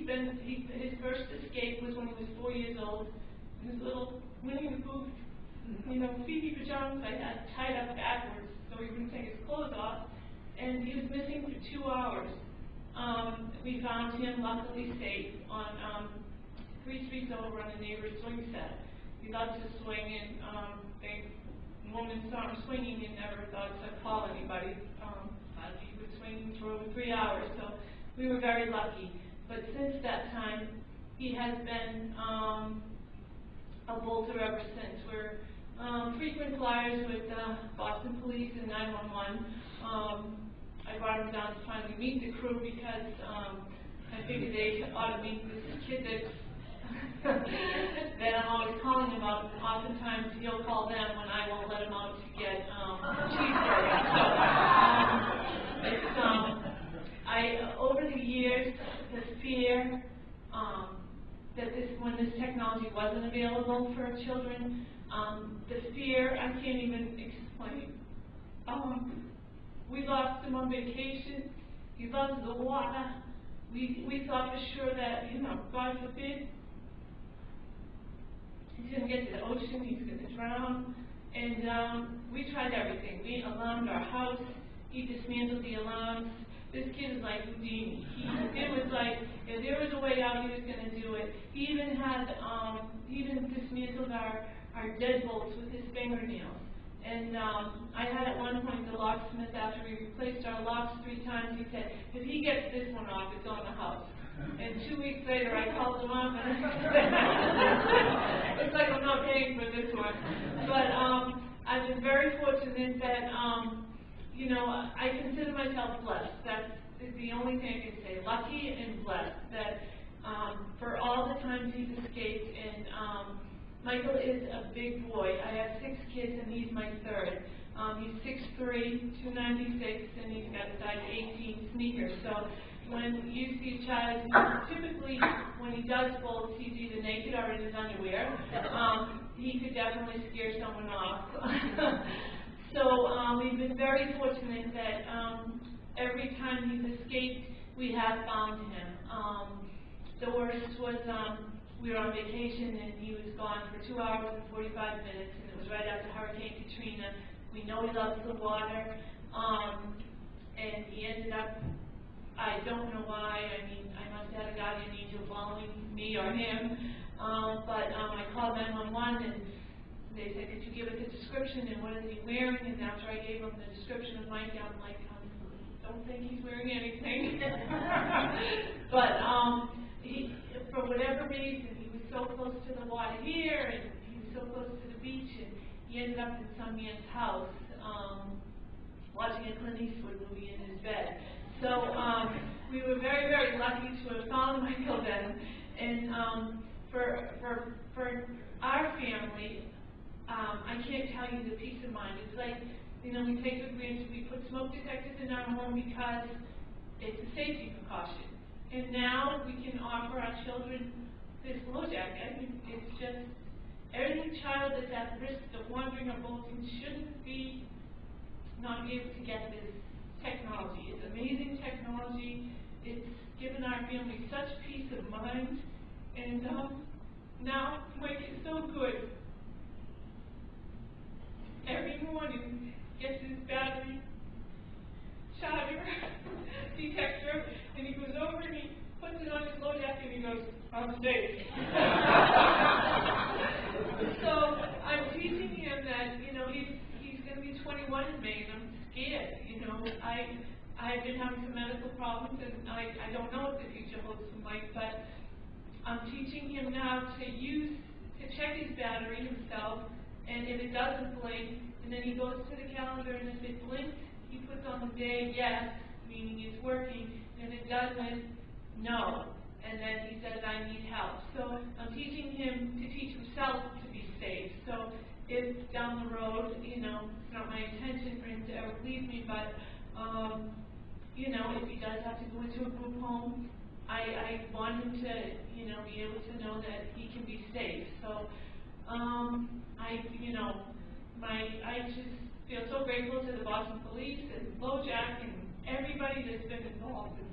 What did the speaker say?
his first escape was when he was 4 years old. His little Winnie the Pooh, Phoebe pajamas I had tied up backwards so he wouldn't take his clothes off, and he was missing for 2 hours. We found him luckily safe on 3 streets over on a neighbor's swing set. He loved to swing, and the woman saw him swinging and never thought to call anybody. He was swinging for over 3 hours, so we were very lucky. But since that time, he has been a bolter ever since. We're frequent flyers with Boston Police and 911. I brought him down to finally meet the crew because I figured they ought to meet this kid that I'm always calling about. Oftentimes he'll call them when I won't let him out to get cheeseburgers. So over the years, the fear that when this technology wasn't available for children, the fear I can't even explain. We lost him on vacation. He loves the water. We thought for sure that, God forbid, he's going to get to the ocean, he's going to drown. And we tried everything. We alarmed our house. He dismantled the alarms. This kid is like Houdini. It was like, if there was a way out, he was going to do it. He even had, he even dismantled our deadbolts with his fingernails. And I had at one point the locksmith, after we replaced our locks 3 times, he said, if he gets this one off, it's on the house. And 2 weeks later, I called him up, and I said, looks like I'm not paying for this one. But I've been very fortunate that, I consider myself blessed. That is the only thing I can say. Lucky and blessed that for all the times he's escaped. And Michael is a big boy. I have 6 kids, and he's my 3rd. He's 6'3", 296, and he's got a size 18 sneaker. So when you see a child, typically when he does bolt, he's either naked or in his underwear. He could definitely scare someone off. So we've been very fortunate that every time he's escaped, we have found him. The worst was we were on vacation, and he was gone for 2 hours and 45 minutes, and it was right after Hurricane Katrina. We know he loves the water, and he ended up, I don't know why, I must have had a guardian angel following me or him, but I called 911, and they said, could you give us a description, and what is he wearing? And after I gave him the description of Mike, I'm like, don't think he's wearing anything. But he, for whatever reason, he was so close to the water here, and he was so close to the beach, and he ended up in some man's house watching a Clint Eastwood movie in his bed. So we were very, very lucky to have found Michael then. And for our family, I can't tell you the peace of mind. It's like, we take for granted, we put smoke detectors in our home because it's a safety precaution. And now we can offer our children this LoJack. It's just, every child that's at risk of wandering or bolting shouldn't be not be able to get this technology. It's amazing technology. It's given our family such peace of mind. And now Mike is so good. Every morning gets his battery charger detector, and he goes over and he puts it on his LoJack and he goes, I'm safe. So I'm teaching him that, he's going to be 21 in May, and I'm scared. I've been having some medical problems, and I don't know what the future holds for Mike, but I'm teaching him now to check his battery himself, and if it doesn't blink, and then he goes to the calendar, and if it blinks, he puts on the day yes, meaning it's working, and if it doesn't, no. And then he says, I need help. So I'm teaching him to teach himself to be safe. So if down the road, it's not my intention for him to ever leave me, but, if he does have to go into a group home, I want him to, be able to know that he can be safe. So, I just feel so grateful to the Boston Police and LoJack and everybody that's been involved in